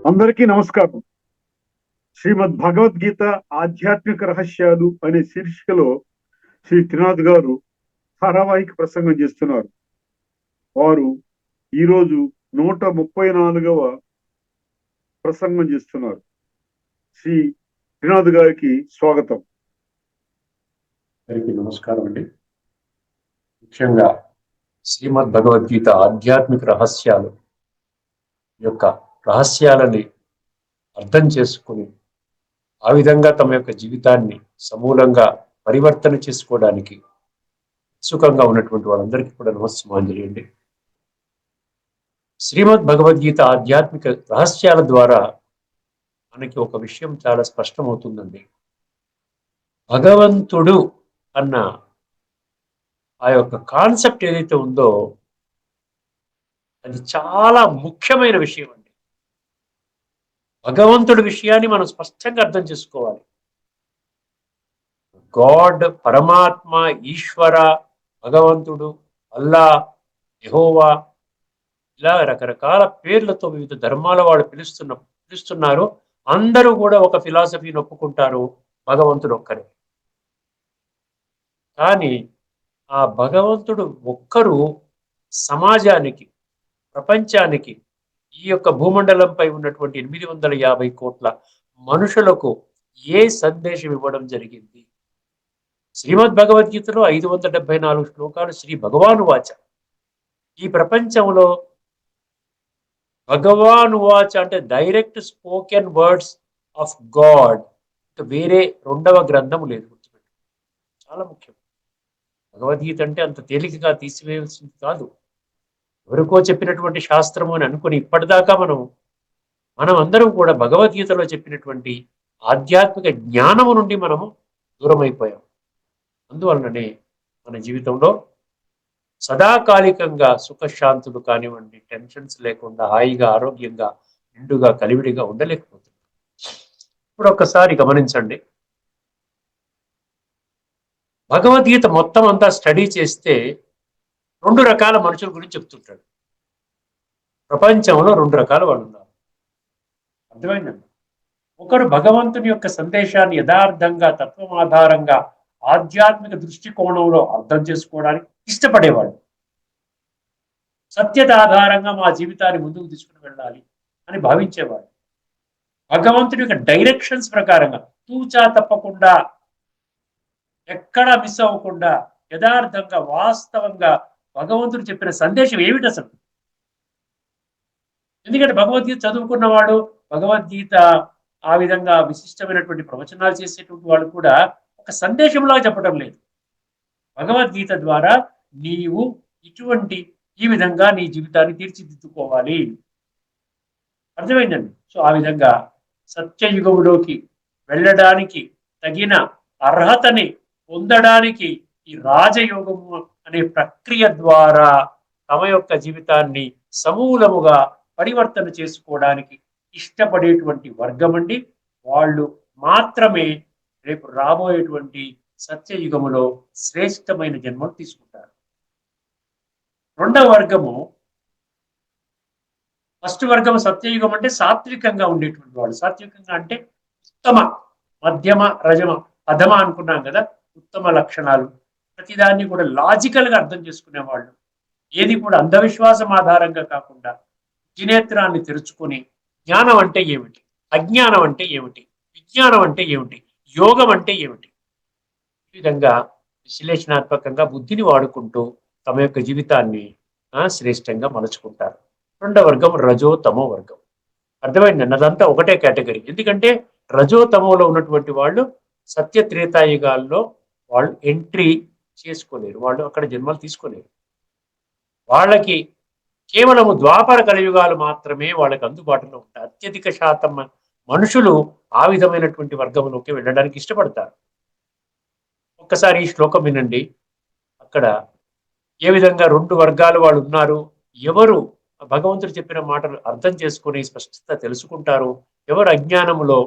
అందరికీ నమస్కారం. శ్రీమద్ భగవద్గీత ఆధ్యాత్మిక రహస్యాలు అనే శీర్షికలో శ్రీ త్రినాథ్ గారు ధారావాహిక ప్రసంగం చేస్తున్నారు. వారు ఈరోజు 134వ ప్రసంగం చేస్తున్నారు. శ్రీ త్రినాథ్ గారికి స్వాగతం. అందరికీ నమస్కారం అండి. ముఖ్యంగా శ్రీమద్ భగవద్గీత ఆధ్యాత్మిక రహస్యాలు యొక్క రహస్యాలని అర్థం చేసుకుని ఆ విధంగా తమ యొక్క జీవితాన్ని సమూలంగా పరివర్తన చేసుకోవడానికి ఉత్సుకంగా ఉన్నటువంటి వాళ్ళందరికీ కూడా నమస్సుమాంజలి అండి. శ్రీమద్ భగవద్గీత ఆధ్యాత్మిక రహస్యాల ద్వారా మనకి ఒక విషయం చాలా స్పష్టమవుతుందండి. భగవంతుడు అన్న ఆ యొక్క కాన్సెప్ట్ ఏదైతే ఉందో అది చాలా ముఖ్యమైన విషయం అండి. భగవంతుడి విషయాన్ని మనం స్పష్టంగా అర్థం చేసుకోవాలి. గాడ్, పరమాత్మ, ఈశ్వర, భగవంతుడు, అల్లా, యెహోవా, ఇలా రకరకాల పేర్లతో వివిధ ధర్మాల వాళ్ళు పిలుస్తున్నారు. అందరూ కూడా ఒక ఫిలాసఫీని ఒప్పుకుంటారు, భగవంతుడు ఒక్కరే. కానీ ఆ భగవంతుడు ఒక్కరు సమాజానికి, ప్రపంచానికి, ఈ యొక్క భూమండలంపై ఉన్నటువంటి 850 కోట్ల మనుషులకు ఏ సందేశం ఇవ్వడం జరిగింది? శ్రీమద్ భగవద్గీతలో 574 శ్లోకాలు శ్రీ భగవాను వాచ. ఈ ప్రపంచంలో భగవాను వాచ అంటే direct spoken words of God. వేరే రెండవ గ్రంథం లేదు, గుర్తుపెట్టు. చాలా ముఖ్యం. భగవద్గీత అంటే అంత తేలికగా తీసివేయాల్సింది కాదు. ఎవరికో చెప్పినటువంటి శాస్త్రము అని అనుకుని ఇప్పటిదాకా మనం అందరం కూడా భగవద్గీతలో చెప్పినటువంటి ఆధ్యాత్మిక జ్ఞానము నుండి మనము దూరం అయిపోయాం. అందువలననే మన జీవితంలో సదాకాలికంగా సుఖశాంతులు కానివ్వండి, టెన్షన్స్ లేకుండా హాయిగా, ఆరోగ్యంగా, నిండుగా, కలివిడిగా ఉండలేకపోతున్నాం. ఇప్పుడు ఒక్కసారి గమనించండి. భగవద్గీత మొత్తం అంతా స్టడీ చేస్తే 2 రకాల మనుషుల గురించి చెప్తుంటాడు. ప్రపంచంలో 2 రకాల వాళ్ళు ఉన్నారు. అర్థమైందండి? ఒకరు భగవంతుని యొక్క సందేశాన్ని యథార్థంగా, తత్వం ఆధారంగా, ఆధ్యాత్మిక దృష్టికోణంలో అర్థం చేసుకోవడానికి ఇష్టపడేవాడు. సత్యత ఆధారంగా మా జీవితాన్ని ముందుకు తీసుకుని వెళ్ళాలి అని భావించేవాడు. భగవంతుని యొక్క డైరెక్షన్స్ ప్రకారంగా తూచా తప్పకుండా, ఎక్కడా మిస్ అవ్వకుండా, యథార్థంగా, వాస్తవంగా భగవంతుడు చెప్పిన సందేశం ఏమిటి అసలు? ఎందుకంటే భగవద్గీత చదువుకున్నవాడు, భగవద్గీత ఆ విధంగా విశిష్టమైనటువంటి ప్రవచనాలు చేసేటువంటి వాళ్ళు కూడా ఒక సందేశంలా చెప్పడం లేదు. భగవద్గీత ద్వారా నీవు ఈ విధంగా నీ జీవితాన్ని తీర్చిదిద్దుకోవాలి. అర్థమైందండి? సో ఆ విధంగా సత్యయుగంలోకి వెళ్ళడానికి తగిన అర్హతని పొందడానికి ఈ రాజయోగము అనే ప్రక్రియ ద్వారా తమ యొక్క జీవితాన్ని సమూలముగా పరివర్తన చేసుకోవడానికి ఇష్టపడేటువంటి వర్గం అండి. వాళ్ళు మాత్రమే రేపు రాబోయేటువంటి సత్యయుగములో శ్రేష్టమైన జన్మను తీసుకుంటారు. రెండవ వర్గము, ఫస్ట్ వర్గం సత్యయుగం అంటే సాత్వికంగా ఉండేటువంటి వాళ్ళు. సాత్వికంగా అంటే ఉత్తమ, మధ్యమ, రజమ, అధమ అనుకున్నాం కదా. ఉత్తమ లక్షణాలు, ప్రతిదాన్ని కూడా లాజికల్ గా అర్థం చేసుకునేవాళ్ళు. ఏది కూడా అంధవిశ్వాసం ఆధారంగా కాకుండా జినేత్రాన్ని తెరుచుకొని జ్ఞానం అంటే ఏమిటి, అజ్ఞానం అంటే ఏమిటి, విజ్ఞానం అంటే ఏమిటి, యోగం అంటే ఏమిటి, ఈ విధంగా విశ్లేషణాత్మకంగా బుద్ధిని వాడుకుంటూ తమ యొక్క జీవితాన్ని శ్రేష్టంగా మలుచుకుంటారు. రెండవ వర్గం రజో తమో వర్గం. అర్థమైందండి? అదంతా ఒకటే కేటగిరీ. ఎందుకంటే రజో తమోలో ఉన్నటువంటి వాళ్ళు సత్య త్రేతాయుగాల్లో వాళ్ళు ఎంట్రీ చేసుకోలేరు, వాళ్ళు అక్కడ జన్మలు తీసుకోలేరు. వాళ్ళకి కేవలము ద్వాపర కలియుగాలు మాత్రమే వాళ్ళకి అందుబాటులో ఉంటాయి. అత్యధిక శాతం మనుషులు ఆ విధమైనటువంటి వర్గంలోకి వెళ్ళడానికి ఇష్టపడతారు. ఒక్కసారి ఈ శ్లోకం వినండి. అక్కడ ఏ విధంగా 2 వర్గాలు వాళ్ళు ఉన్నారు, ఎవరు భగవంతుడు చెప్పిన మాటలు అర్థం చేసుకుని స్పష్టత తెలుసుకుంటారు, ఎవరు అజ్ఞానములో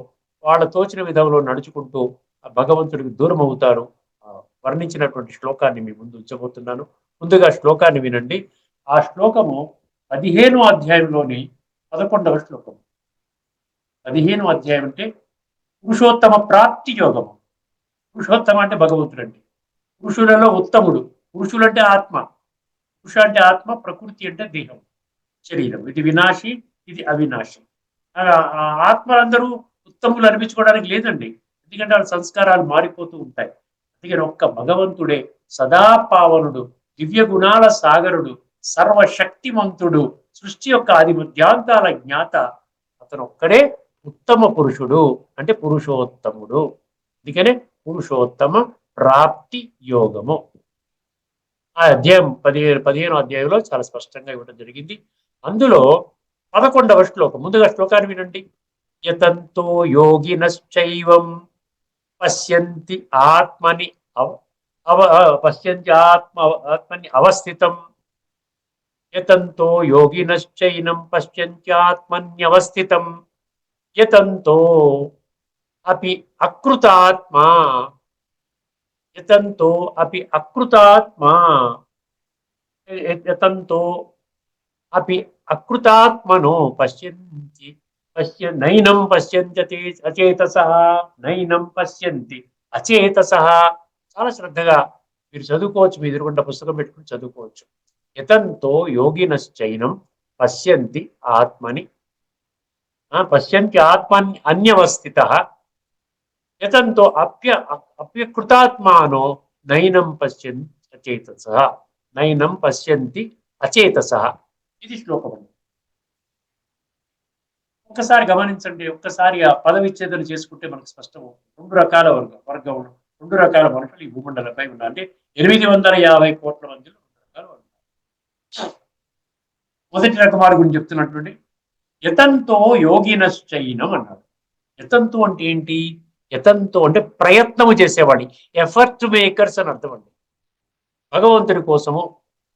వాళ్ళ తోచిన విధంలో నడుచుకుంటూ భగవంతుడికి దూరం అవుతారు, వర్ణించినటువంటి శ్లోకాన్ని మీ ముందు ఉంచబోతున్నాను. ముందుగా శ్లోకాన్ని వినండి. ఆ శ్లోకము 15వ అధ్యాయంలోని 11వ శ్లోకం. 15వ అధ్యాయం అంటే పురుషోత్తమ ప్రాప్తి యోగము. పురుషోత్తమ అంటే భగవంతుడు అండి. పురుషులలో ఉత్తముడు. పురుషులు అంటే ఆత్మ. పురుష అంటే ఆత్మ, ప్రకృతి అంటే దేహం, శరీరం. ఇది వినాశి, ఇది అవినాశి. ఆత్మలందరూ ఉత్తములు అనిపించుకోవడానికి లేదండి. ఎందుకంటే వాళ్ళ సంస్కారాలు మారిపోతూ ఉంటాయి. అందుకని ఒక్క భగవంతుడే సదా పావనుడు, దివ్య గుణాల సాగరుడు, సర్వశక్తిమంతుడు, సృష్టి యొక్క ఆది మధ్యాంతాల జ్ఞాత. అతను ఒక్కడే ఉత్తమ పురుషుడు, అంటే పురుషోత్తముడు. అందుకనే పురుషోత్తమ ప్రాప్తి యోగము. ఆ అధ్యాయం 15వ అధ్యాయంలో చాలా స్పష్టంగా ఇవ్వడం జరిగింది. అందులో 11వ శ్లోకం, ముందుగా శ్లోకాన్ని వినండి. యతంతో యోగినశ్చైవం పశ్యంతి ఆత్మని పశ్యంతి ఆత్మని అవస్థితం. యతంతో యోగినశ్చైనం పశ్యంత్యాత్మన్యవస్థితం. యతంతో అపి అకృతాత్మా. యతంతో అపి అకృతాత్మా. యతంతో అపి అకృతాత్మనో పశ్యంతి నైనం పశ్యంతి అచేతసః. నైనం పశ్యంతి అచేతసః. చాలా శ్రద్ధగా మీరు చదువుకోవచ్చు, మీ ఎదురుగుండా పుస్తకం పెట్టుకుని చదువుకోవచ్చు. యతంతో యోగినశ్చైనం పశ్యంతి ఆత్మని పశ్యంతి ఆత్మని అన్యవస్థితః. యతంతో అప్యకృతాత్మానో నైనం పశ్యంతి అచేతసః. నైనం పశ్యంతి అచేతసః. ఇది శ్లోకం అండి. ఒక్కసారి గమనించండి, ఒక్కసారి ఆ పద విచ్ఛేదన చేసుకుంటే మనకు స్పష్టం. రెండు రకాల వర్గం, రెండు రకాల మనుషులు ఈ భూమండలంపై ఉన్నారు. అంటే 850 కోట్ల మందిలో రెండు రకాలు ఉన్నారు. మొదటి రకమాల గురించి చెప్తున్నటువంటి యతంతో యోగినశ్చైనం అన్నాడు. యతంతో అంటే ఏంటి? యతంతో అంటే ప్రయత్నము చేసేవాడి, ఎఫర్ట్ మేకర్స్ అని అర్థం అండి. భగవంతుడి కోసము,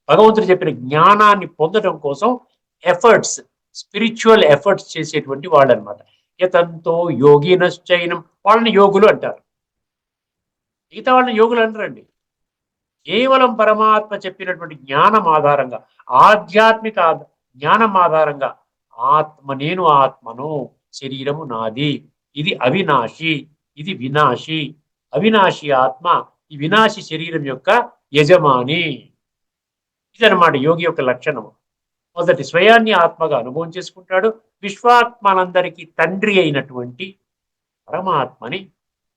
భగవంతుడు చెప్పిన జ్ఞానాన్ని పొందడం కోసం ఎఫర్ట్స్, స్పిరిచువల్ ఎఫర్ట్స్ చేసేటువంటి వాళ్ళు అనమాట. యతంతో యోగినశ్చైనం, వాళ్ళని యోగులు అంటారు. మిగతా వాళ్ళని యోగులు అంటారండి. కేవలం పరమాత్మ చెప్పినటువంటి జ్ఞానం ఆధారంగా, ఆధ్యాత్మిక జ్ఞానం ఆధారంగా నేను ఆత్మను, శరీరము నాది, ఇది అవినాశి, ఇది వినాశి. అవినాశి ఆత్మ, ఈ వినాశి శరీరం యొక్క యజమాని. ఇదనమాట యోగి యొక్క లక్షణము. మొదటి స్వయాన్ని ఆత్మగా అనుభవం చేసుకుంటాడు. విశ్వాత్మలందరికీ తండ్రి అయినటువంటి పరమాత్మని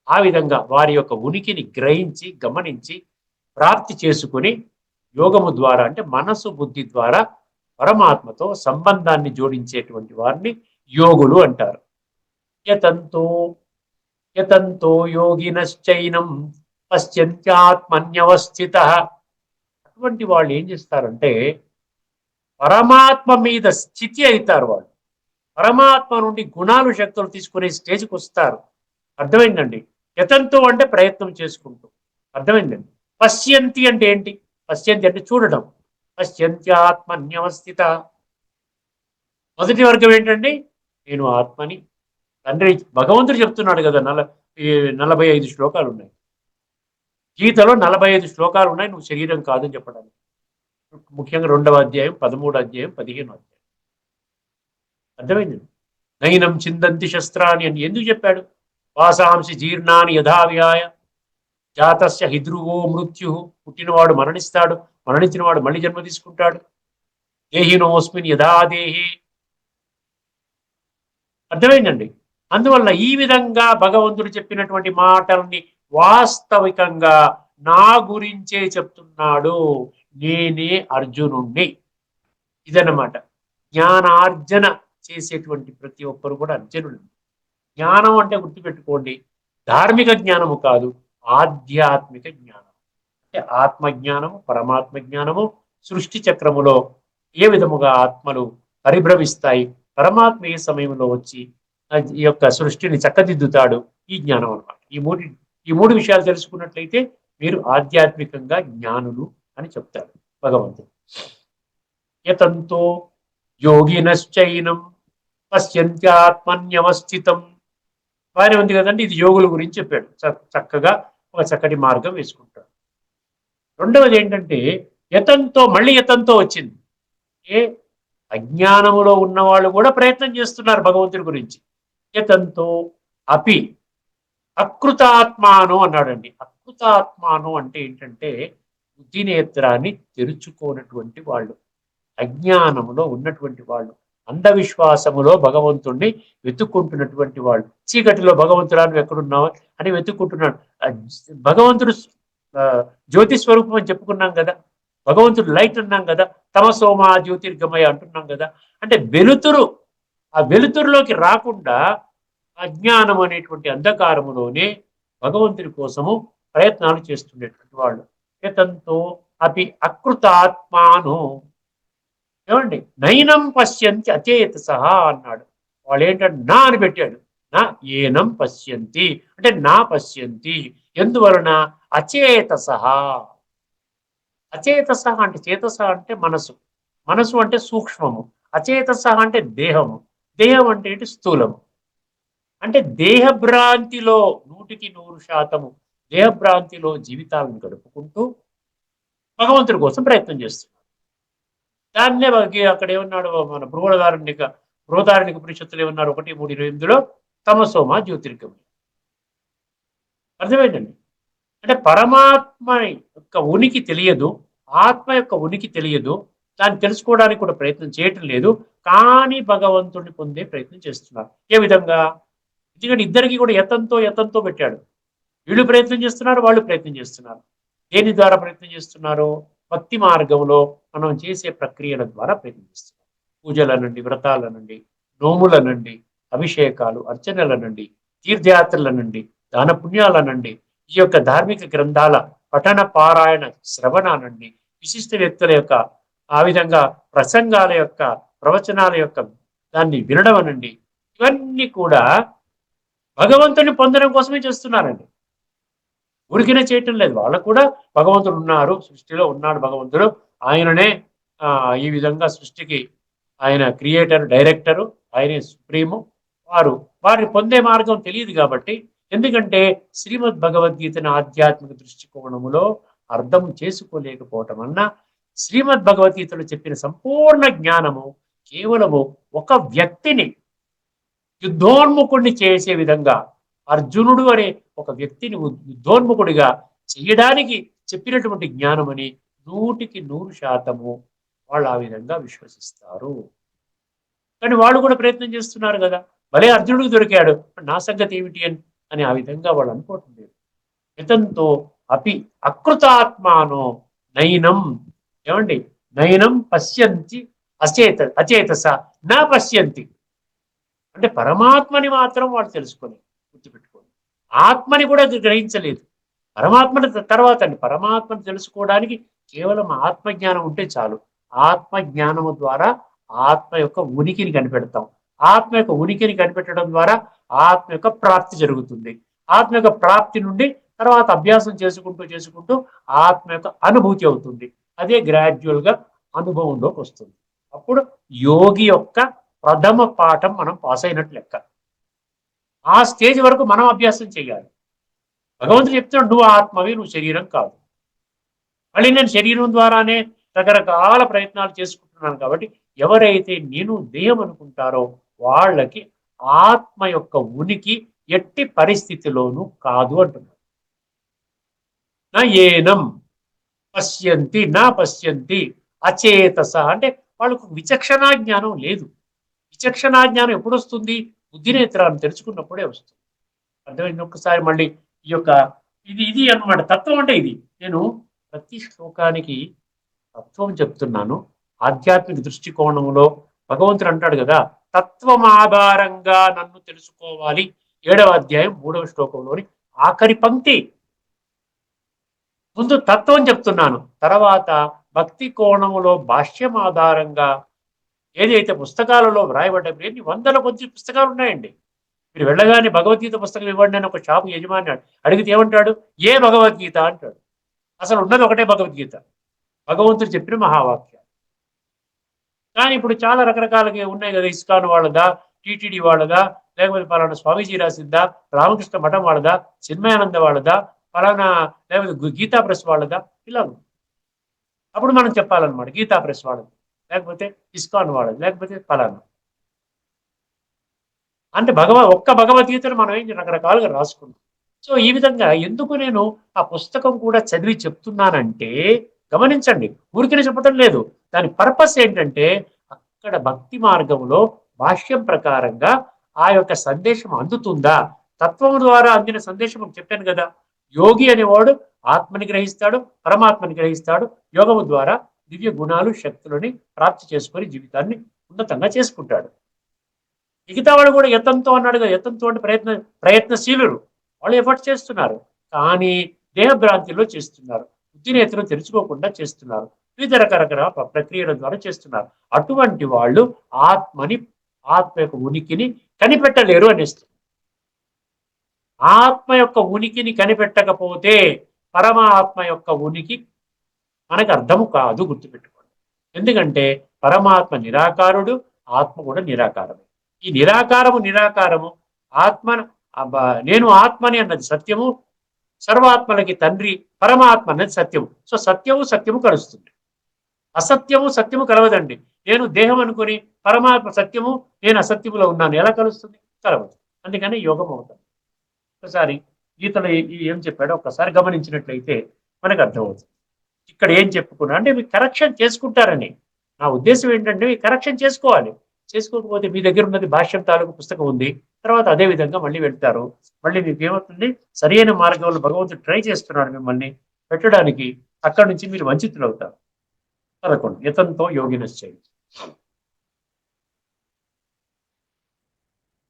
ఆ విధంగా వారి యొక్క ఉనికిని గ్రహించి, గమనించి, ప్రాప్తి చేసుకుని యోగము ద్వారా, అంటే మనసు బుద్ధి ద్వారా పరమాత్మతో సంబంధాన్ని జోడించేటువంటి వారిని యోగులు అంటారు. యతంతో యతంతో యోగినశ్చైనం పశ్యంత్యాత్మన్యవస్థితః. అటువంటి వాళ్ళు ఏం చేస్తారంటే పరమాత్మ మీద స్థితి అవుతారు. వాళ్ళు పరమాత్మ నుండి గుణాలు, శక్తులు తీసుకునే స్టేజ్కి వస్తారు. అర్థమైందండి? యతంతో అంటే ప్రయత్నం చేసుకుంటూ. అర్థమైందండి? పశ్యంతి అంటే ఏంటి? పశ్యంతి అంటే చూడటం. పశ్యంత్యాత్మన్యవస్థిత. మొదటి వర్గం ఏంటండి? నేను ఆత్మని. తండ్రి భగవంతుడు చెప్తున్నాడు కదా, 45 శ్లోకాలు ఉన్నాయి గీతలో. 45 శ్లోకాలు ఉన్నాయి నువ్వు శరీరం కాదని చెప్పడానికి. ముఖ్యంగా 2వ అధ్యాయం, 13వ అధ్యాయం, 15వ అధ్యాయం. అర్థమైందండి? నైనం చిందంతి శస్త్రాన్ని అని ఎందుకు చెప్పాడు? వాసాంసి జీర్ణాన్ని యథావ్యాయ జాతస్య హిద్రువో మృత్యు. పుట్టినవాడు మరణిస్తాడు, మరణించిన వాడు మళ్ళీ జన్మ తీసుకుంటాడు. దేహినోస్మిన్ యథా దేహి. అర్థమైందండి? అందువల్ల ఈ విధంగా భగవంతుడు చెప్పినటువంటి మాటల్ని వాస్తవికంగా నా గురించే చెప్తున్నాడు. నేనే అర్జునుణ్ణి. ఇదన్నమాట. జ్ఞానార్జన చేసేటువంటి ప్రతి ఒక్కరు కూడా అర్జునుడు. జ్ఞానం అంటే గుర్తుపెట్టుకోండి, ధార్మిక జ్ఞానము కాదు, ఆధ్యాత్మిక జ్ఞానం. అంటే ఆత్మజ్ఞానము, పరమాత్మ జ్ఞానము. సృష్టి చక్రములో ఏ విధముగా ఆత్మలు పరిభ్రమిస్తాయి, పరమాత్మ ఏ సమయంలో వచ్చి ఈ యొక్క సృష్టిని చక్కదిద్దుతాడు, ఈ జ్ఞానం అన్నమాట. ఈ మూడు విషయాలు తెలుసుకున్నట్లయితే మీరు ఆధ్యాత్మికంగా జ్ఞానులు అని చెప్తారు భగవంతుడు. యతంతో యోగినశ్చైనం పశ్యంత్యాత్మన్యవస్థితం. బాగానే ఉంది కదండి? ఇది యోగుల గురించి చెప్పాడు. చక్కగా ఒక చక్కటి మార్గం వేసుకుంటాడు. రెండవది ఏంటంటే యతంతో, మళ్ళీ యతంతో వచ్చింది. అజ్ఞానములో ఉన్నవాళ్ళు కూడా ప్రయత్నం చేస్తున్నారు భగవంతుడి గురించి. యతంతో అపి అకృతాత్మాను అన్నాడండి. అకృతాత్మాను అంటే ఏంటంటే బుద్ధి నేత్రాన్ని తెరుచుకోనటువంటి వాళ్ళు, అజ్ఞానములో ఉన్నటువంటి వాళ్ళు, అంధవిశ్వాసములో భగవంతుణ్ణి వెతుక్కుంటున్నటువంటి వాళ్ళు. చీకటిలో భగవంతుడా నువ్వు ఎక్కడున్నావు అని వెతుక్కుంటున్నాడు. భగవంతుడు ఆ, జ్యోతి స్వరూపం అని చెప్పుకున్నాం కదా, భగవంతుడు లైట్ అన్నాం కదా, తమసోమా జ్యోతిర్గమయ అంటున్నాం కదా. అంటే వెలుతురు, ఆ వెలుతురులోకి రాకుండా అజ్ఞానం అనేటువంటి అంధకారములోనే భగవంతుడి కోసము ప్రయత్నాలు చేస్తుండేటువంటి వాళ్ళు. యతంతో అపి అకృతాత్మాను, ఏమండి, నైనం పశ్యంతి అచేత సహా అన్నాడు. వాళ్ళు ఏంటంటే నా అని పెట్టాడు. నా ఏనం పశ్యంతి అంటే నా పశ్యంతి, ఎందువలన అచేత సహా. అచేతస అంటే చేతస అంటే మనసు, మనసు అంటే సూక్ష్మము, అచేతస అంటే దేహము, దేహం అంటే ఏంటి స్థూలము. అంటే దేహభ్రాంతిలో 100% దేహభ్రాంతిలో జీవితాలను గడుపుకుంటూ భగవంతుడి కోసం ప్రయత్నం చేస్తున్నారు. దాన్నే అక్కడ ఏమన్నాడు మన బృహదారణ్యక ఉపనిషత్తులు ఏమన్నారు, 1:3:28లో తమసోమ జ్యోతిర్గమయ. అర్థమైందండి. అంటే పరమాత్మ యొక్క ఉనికి తెలియదు, ఆత్మ యొక్క ఉనికి తెలియదు, దాన్ని తెలుసుకోవడానికి కూడా ప్రయత్నం చేయటం లేదు, కానీ భగవంతుడిని పొందే ప్రయత్నం చేస్తున్నారు. ఏ విధంగా? ఎందుకంటే ఇద్దరికి కూడా యతంతో యతంతో పెట్టాడు. వీళ్ళు ప్రయత్నం చేస్తున్నారు, వాళ్ళు ప్రయత్నం చేస్తున్నారు. దేని ద్వారా ప్రయత్నం చేస్తున్నారు? భక్తి మార్గంలో మనం చేసే ప్రక్రియల ద్వారా ప్రయత్నం చేస్తున్నారు. పూజల నుండి, వ్రతాల నుండి, నోముల నుండి, అభిషేకాలు అర్చనల నుండి, తీర్థయాత్రల నుండి, దాన పుణ్యాల నుండి, ఈ యొక్క ధార్మిక గ్రంథాల పఠన పారాయణ శ్రవణ నుండి, విశిష్ట వ్యక్తుల యొక్క ఆ విధంగా ప్రసంగాల యొక్క ప్రవచనాల యొక్క దాన్ని వినడం నుండి, ఇవన్నీ కూడా భగవంతుని పొందడం కోసమే చేస్తున్నారండి. ఊరికినే చేయటం లేదు. వాళ్ళకు కూడా భగవంతుడు ఉన్నారు, సృష్టిలో ఉన్నాడు భగవంతుడు, ఆయననే ఈ విధంగా సృష్టికి ఆయన క్రియేటర్, డైరెక్టరు, ఆయనే సుప్రీము. వారిని పొందే మార్గం తెలియదు కాబట్టి, ఎందుకంటే శ్రీమద్ భగవద్గీతను ఆధ్యాత్మిక దృష్టికోణములో అర్థం చేసుకోలేకపోవటం వలన శ్రీమద్ భగవద్గీతలో చెప్పిన సంపూర్ణ జ్ఞానము కేవలము ఒక వ్యక్తిని యుద్ధోన్ముఖుడిని చేసే విధంగా, అర్జునుడు అనే ఒక వ్యక్తిని యుద్ధోన్ముఖుడిగా చేయడానికి చెప్పినటువంటి జ్ఞానమని 100% వాళ్ళు ఆ విధంగా విశ్వసిస్తారు. కానీ వాళ్ళు కూడా ప్రయత్నం చేస్తున్నారు కదా, భలే అర్జునుడికి దొరికాడు, నా సంగతి ఏమిటి అని ఆ విధంగా వాళ్ళు అనుకోవటం లేదు. హితంతో అపి అకృతాత్మానో నైనం, ఏమండి, నైనం పశ్యంతి అచేతస నా పశ్యంతి అంటే పరమాత్మని మాత్రం వాడు తెలుసుకొని గుర్తుపెట్టుకోండి. ఆత్మని కూడా గ్రహించలేదు. పరమాత్మని తర్వాత అండి, పరమాత్మని తెలుసుకోవడానికి కేవలం ఆత్మజ్ఞానం ఉంటే చాలు. ఆత్మజ్ఞానము ద్వారా ఆత్మ యొక్క ఉనికిని కనిపెడతాం. ఆత్మ యొక్క ఉనికిని కనిపెట్టడం ద్వారా ఆత్మ యొక్క ప్రాప్తి జరుగుతుంది. ఆత్మ యొక్క ప్రాప్తి నుండి తర్వాత అభ్యాసం చేసుకుంటూ చేసుకుంటూ ఆత్మ యొక్క అనుభూతి అవుతుంది. అదే గ్రాడ్యువల్ గా అనుభవంలోకి వస్తుంది. అప్పుడు యోగి యొక్క ప్రథమ పాఠం మనం పాస్ అయినట్లు లెక్క. ఆ స్టేజ్ వరకు మనం అభ్యాసం చేయాలి. భగవంతుడు చెప్తున్నాడు, నువ్వు ఆత్మవి, నువ్వు శరీరం కాదు. మళ్ళీ నేను శరీరం ద్వారానే రకరకాల ప్రయత్నాలు చేసుకుంటున్నాను కాబట్టి ఎవరైతే నేను దేహం అనుకుంటారో వాళ్ళకి ఆత్మ యొక్క ఉనికి ఎట్టి పరిస్థితిలోనూ కాదు అంటున్నాడు. నా ఏనం పశ్యంతి నా పశ్యంతి అచేతస అంటే వాళ్ళకు విచక్షణా జ్ఞానం లేదు. విచక్షణా జ్ఞానం ఎప్పుడు వస్తుంది? బుద్ధినేత్రాన్ని తెరుచుకున్నప్పుడే వస్తుంది. అర్థమైంది? ఒక్కసారి మళ్ళీ ఈ యొక్క ఇది ఇది అనమాట తత్వం. అంటే ఇది నేను ప్రతి శ్లోకానికి తత్వం చెప్తున్నాను. ఆధ్యాత్మిక దృష్టికోణంలో భగవంతుడు అంటాడు కదా, తత్వం ఆధారంగా నన్ను తెలుసుకోవాలి. 7వ అధ్యాయం 3వ శ్లోకంలోని ఆఖరి పంక్తి. ముందు తత్వం చెప్తున్నాను, తర్వాత భక్తి కోణములో భాష్యం ఆధారంగా ఏదైతే పుస్తకాలలో వ్రాయబడ్డ ఎన్ని వందల కొద్ది పుస్తకాలు ఉన్నాయండి. మీరు వెళ్ళగానే భగవద్గీత పుస్తకం ఇవ్వండి అని ఒక షాపు యజమాని అడిగితే ఏమంటాడు? ఏ భగవద్గీత అంటాడు. అసలు ఉన్నది ఒకటే భగవద్గీత, భగవంతుడు చెప్పిన మహావాక్యాలు. కానీ ఇప్పుడు చాలా రకరకాలుగా ఉన్నాయి కదా, ఇస్కాన్ వాళ్ళదా, టీటీడీ వాళ్ళదా, లేకపోతే పలానా స్వామీజీ రాసిందా, రామకృష్ణ మఠం వాళ్ళదా, చిన్మయానంద వాళ్ళదా, పలానా లేకపోతే గీతా ప్రెస్ వాళ్ళదా, ఇలా. అప్పుడు మనం చెప్పాలన్నమాట గీతా ప్రెస్ వాళ్ళది, లేకపోతే ఇస్కాన్ వాళ్ళది, లేకపోతే ఫలానా. అంటే ఒక్క భగవద్గీతను మనం ఏం రకరకాలుగా రాసుకున్నాం. సో ఈ విధంగా ఎందుకు నేను ఆ పుస్తకం కూడా చదివి చెప్తున్నానంటే, గమనించండి, ఊరికనే చెప్పడం లేదు. దాని పర్పస్ ఏంటంటే, అక్కడ భక్తి మార్గంలో భాష్యం ప్రకారంగా ఆ యొక్క సందేశం అందుతుందా, తత్వం ద్వారా అందిన సందేశం చెప్పాను కదా. యోగి అనేవాడు ఆత్మని గ్రహిస్తాడు, పరమాత్మని గ్రహిస్తాడు. యోగము ద్వారా దివ్య గుణాలు శక్తులని ప్రాప్తి చేసుకొని జీవితాన్ని ఉన్నతంగా చేసుకుంటాడు. మిగతా వాళ్ళు కూడా యత్నంతో అన్నాడు కదా, యత్నంతో అంటే ప్రయత్నశీలురు. వాళ్ళు ఎఫర్ట్ చేస్తున్నారు, కానీ దేహభ్రాంతిలో చేస్తున్నారు, బుద్ధినేత్రం తెరుచుకోకుండా చేస్తున్నారు, వివిధ రకరకాల ప్రక్రియల ద్వారా చేస్తున్నారు. అటువంటి వాళ్ళు ఆత్మ యొక్క ఉనికిని కనిపెట్టలేరు అనేస్తారు. ఆత్మ యొక్క ఉనికిని కనిపెట్టకపోతే పరమాత్మ యొక్క ఉనికి మనకు అర్థము కాదు, గుర్తుపెట్టుకోండి. ఎందుకంటే పరమాత్మ నిరాకారుడు, ఆత్మ కూడా నిరాకారమే. ఈ నిరాకారము ఆత్మ, నేను ఆత్మని అన్నది సత్యము, సర్వాత్మలకి తండ్రి పరమాత్మ అన్నది సత్యము. సో సత్యము కలుస్తుంది, సత్యము కలవదండి. నేను దేహం అనుకుని పరమాత్మ సత్యము, నేను అసత్యములో ఉన్నాను, ఎలా కలుస్తుంది? కలవదు. అందుకని యోగం అవుతుంది. ఒకసారి గీతలో ఏం చెప్పాడో ఒక్కసారి గమనించినట్లయితే మనకు అర్థమవుతుంది. ఇక్కడ ఏం చెప్పుకున్నా అంటే మీరు కరెక్షన్ చేసుకుంటారని. నా ఉద్దేశం ఏంటంటే మీరు కరెక్షన్ చేసుకోవాలి. చేసుకోకపోతే మీ దగ్గర ఉన్నది భాష్యం తాలూకు పుస్తకం ఉంది, తర్వాత అదే విధంగా మళ్ళీ వెళ్తారు. మళ్ళీ మీకు ఏమవుతుంది, సరైన మార్గంలో భగవంతుడు ట్రై చేస్తున్నాడు మిమ్మల్ని పెట్టడానికి. అక్కడి నుంచి మీరు వంచితులు అవుతారు. 11 యతంతో యోగినశ్చయి.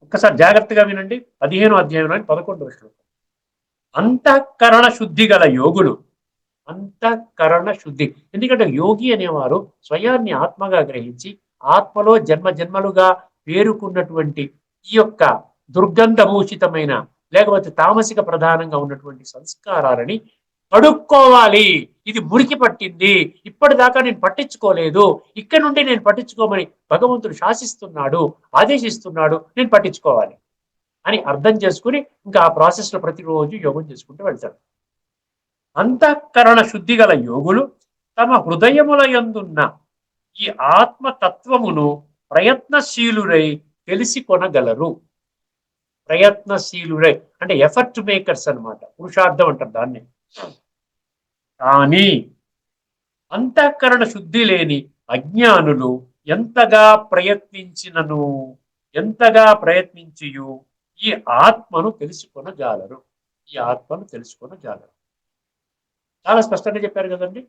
ఒక్కసారి జాగ్రత్తగా వినండి. 15వ అధ్యాయంలోని 11వ శ్లోకం. అంతఃకరణ శుద్ధి గల యోగులు, అంతఃకరణ శుద్ధి. ఎందుకంటే యోగి అనేవారు స్వయాన్ని ఆత్మగా గ్రహించి ఆత్మలో జన్మలుగా పేరుకున్నటువంటి ఈ యొక్క దుర్గంధభూషితమైన లేకపోతే తామసిక ప్రధానంగా ఉన్నటువంటి సంస్కారాలని కడుక్కోవాలి. ఇది మురికి పట్టింది, ఇప్పటిదాకా నేను పట్టించుకోలేదు, ఇక్కడ నుండి నేను పట్టించుకోమని భగవంతుడు శాసిస్తున్నాడు, ఆదేశిస్తున్నాడు, నేను పట్టించుకోవాలి అని అర్థం చేసుకుని ఇంకా ఆ ప్రాసెస్ లో ప్రతిరోజు యోగం చేసుకుంటూ వెళ్తాడు. అంతఃకరణ శుద్ధి గల యోగులు తమ హృదయముల యందున్న ఈ ఆత్మతత్వమును ప్రయత్నశీలురై తెలిసి కొనగలరు. ప్రయత్నశీలురై అంటే ఎఫర్ట్ మేకర్స్ అన్నమాట, పురుషార్థం అంటారు దాన్ని. కానీ అంతఃకరణ శుద్ధి లేని అజ్ఞానులు ఎంతగా ప్రయత్నించియు ఈ ఆత్మను తెలుసుకొనజాలరు. చాలా స్పష్టంగా చెప్పారు కదండి.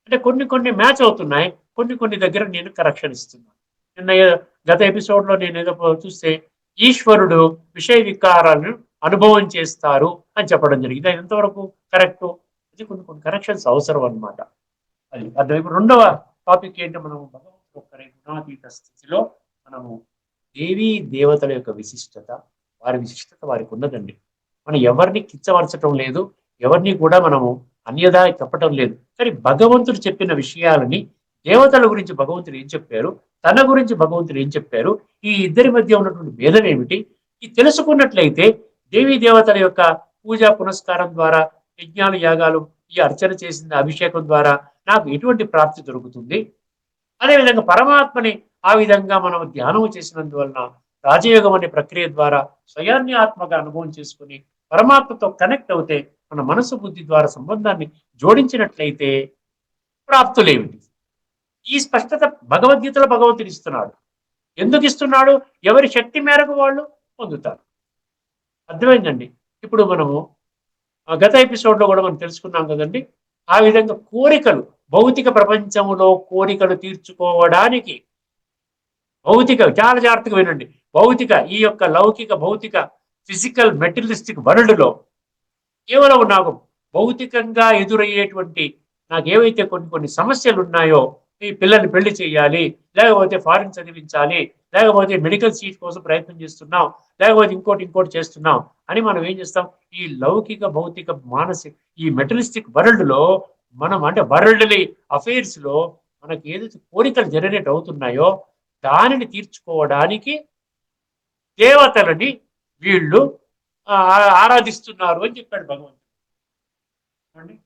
అంటే కొన్ని మ్యాచ్ అవుతున్నాయి, కొన్ని దగ్గర నేను కరెక్షన్ ఇస్తున్నాను. నిన్న గత ఎపిసోడ్ లో నేను ఏదో చూస్తే ఈశ్వరుడు విషయ వికారాలను అనుభవం చేస్తారు అని చెప్పడం జరిగింది. అది ఎంతవరకు కరెక్ట్? ఇది కొన్ని కరెక్షన్స్ అవసరం అన్నమాట. అది అర్థం. ఇప్పుడు రెండవ టాపిక్ ఏంటి, మనము భగవంతుడు ఒక్కరే గుణాతీత స్థితిలో మనము దేవీ దేవతల యొక్క విశిష్టత, వారి విశిష్టత వారికి ఉన్నదండి. మనం ఎవరిని కిచ్చవరచటం లేదు, ఎవరిని కూడా మనము అన్యదా చెప్పటం లేదు. కానీ భగవంతుడు చెప్పిన విషయాలని, దేవతల గురించి భగవంతుడు ఏం చెప్పారు, తన గురించి భగవంతుడు ఏం చెప్పారు, ఈ ఇద్దరి మధ్య ఉన్నటువంటి భేదం ఏమిటి, ఇది తెలుసుకున్నట్లయితే దేవీ దేవతల యొక్క పూజా పునస్కారం ద్వారా, యజ్ఞాలు యాగాలు, ఈ అర్చన చేసిన అభిషేకం ద్వారా నాకు ఎటువంటి ప్రాప్తి దొరుకుతుంది, అదేవిధంగా పరమాత్మని ఆ విధంగా మనం ధ్యానం చేసినందువలన రాజయోగం అనే ప్రక్రియ ద్వారా స్వయాన్ని ఆత్మగా అనుభవం చేసుకుని పరమాత్మతో కనెక్ట్ అవుతే మన మనసు బుద్ధి ద్వారా సంబంధాన్ని జోడించినట్లయితే ప్రాప్తులేమిటి? ఈ స్పష్టత భగవద్గీతలో భగవంతుడు ఇస్తున్నాడు. ఎందుకు ఇస్తున్నాడు? ఎవరి శక్తి మేరకు వాళ్ళు పొందుతారు. అర్థమైందండి. ఇప్పుడు మనము గత ఎపిసోడ్ లో కూడా మనం తెలుసుకున్నాం కదండి. ఆ విధంగా కోరికలు, భౌతిక ప్రపంచంలో కోరికలు తీర్చుకోవడానికి చాలా జాగ్రత్తగా వినండి. ఈ యొక్క లౌకిక భౌతిక ఫిజికల్ మెటీరియలిస్టిక్ వరల్డ్ లో కేవలం నాకు భౌతికంగా ఎదురయ్యేటువంటి నాకు ఏవైతే కొన్ని సమస్యలు ఉన్నాయో, ఈ పిల్లల్ని పెళ్లి చేయాలి, లేకపోతే ఫారిన్ చదివించాలి, లేకపోతే మెడికల్ సీట్ కోసం ప్రయత్నం చేస్తున్నాం, లేకపోతే ఇంకోటి చేస్తున్నాం అని మనం ఏం చేస్తాం, ఈ లౌకిక భౌతిక మానసిక ఈ మెటీరియలిస్టిక్ వరల్డ్ లో మనం అంటే వరల్డ్లీ అఫైర్స్ లో మనకి ఏదైతే కోరికలు జనరేట్ అవుతున్నాయో దానిని తీర్చుకోవడానికి దేవతలని వీళ్ళు ఆరాధిస్తున్నారు అని చెప్పాడు భగవంతుడు.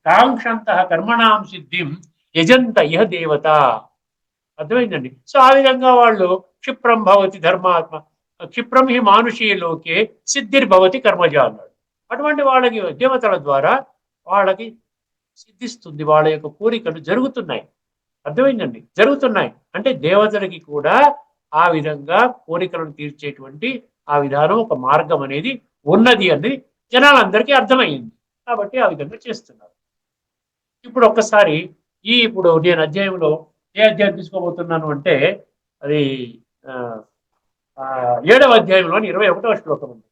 కాంక్షంత కర్మణాం సిద్ధిం యజంత ఇహ దేవత. అర్థమైందండి. సో ఆ విధంగా వాళ్ళు క్షిప్రం భవతి ధర్మాత్మ, క్షిప్రం హి మానుషీలోకే సిద్ధిర్భవతి కర్మజ అన్నాడు. అటువంటి వాళ్ళకి దేవతల ద్వారా వాళ్ళకి సిద్ధిస్తుంది, వాళ్ళ యొక్క కోరికలు జరుగుతున్నాయి. అర్థమైందండి, జరుగుతున్నాయి అంటే దేవతలకి కూడా ఆ విధంగా కోరికలను తీర్చేటువంటి ఆ విధానం, ఒక మార్గం అనేది ఉన్నది అని జనాలందరికీ అర్థమైంది. కాబట్టి ఆ విధంగా చేస్తున్నారు. ఇప్పుడు ఒక్కసారి ఇప్పుడు నేను అధ్యాయంలో ఏ అధ్యాయం తీసుకోబోతున్నాను అంటే అది ఆ, 7వ అధ్యాయంలోని 21వ శ్లోకం ఉంది.